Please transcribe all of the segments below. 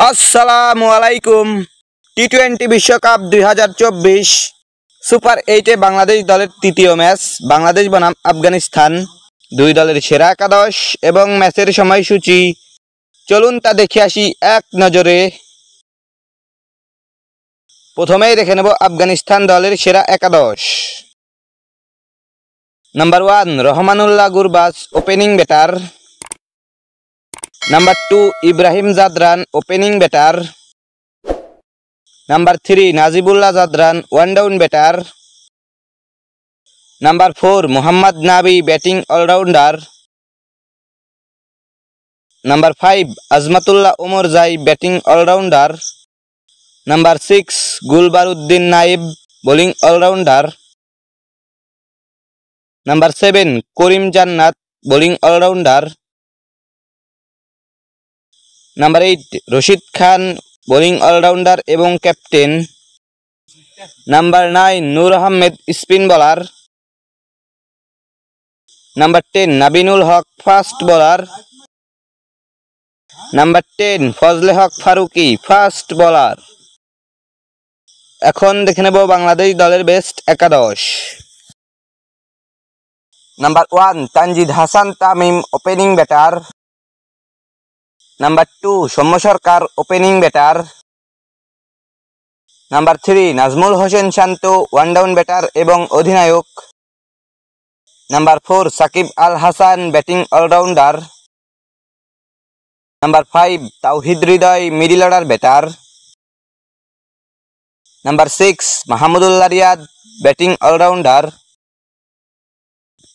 আসসালামু আলাইকুম। টি-20 বিশ্বকাপ 2024 সুপার 8 বাংলাদেশ দলের তৃতীয় ম্যাচ। বাংলাদেশ বনাম আফগানিস্তান, দুই দলের সেরা একাদশ এবং ম্যাচের সময়সূচি চলুন তা দেখে আসি এক নজরে। প্রথমেই দেখে নেব আফগানিস্তান দলের সেরা একাদশ। Number 1 Rahmanullah Gurbaz, opening batter. Number 2 Ibrahim Zadran, opening batter. Number 3 Najibullah Zadran, one down batter. Number 4 Mohammad Nabi, batting allrounder. Number 5 Azmatullah Omarzai, batting allrounder. Number 6 Gulbadin Naib, bowling allrounder. Number 7 Karim Janat, bowling allrounder. Number 8 Rashid Khan, bowling allrounder এবং captain. Number 9 Noor Ahmad, spin bowler. Number 10 Naveenul Haq, fast bowler. Number 10 Fazle হক Farooqi, fast bowler. এখন দেখে নেব বাংলাদেশ দলের best একাদশ। Number 1 Tanzid Hasan Tamim, opening batter. Number 2 Soumya Sarkar, opening batter. Number 3 Najmul Hossain Shanto, one down batter এবং অধিনায়ক। Number 4 Shakib Al Hasan, batting allrounder. Number 5 Towhid Hridoy, middle order batter. Number 6 Mahmudullah Riyad, batting allrounder.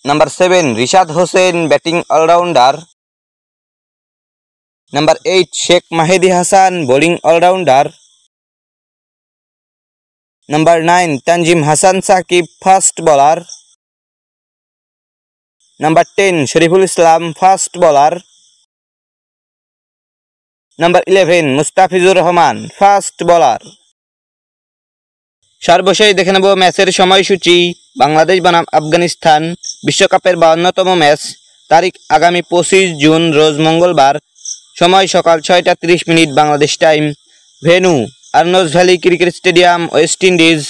Number 7 Rishad Hossain, batting allrounder. Number 8 Sheikh Mahedi Hasan, bowling allrounder. Number 9 Tanzim Hasan Sakib, fast bowler. Number 10 Shoriful Islam, fast bowler. Number 11 Mustafizur Rahman, fast bowler. সর্বশেষ দেখে নেব ম্যাচের সময়সূচি। বাংলাদেশ বনাম আফগানিস্তান বিশ্বকাপের 52তম match. তারিখ আগামী 25 জুন, রোজ মঙ্গলবার। সময় সকাল 6টা 30 minute Bangladesh time. Venue Arnold valley cricket stadium, West Indies.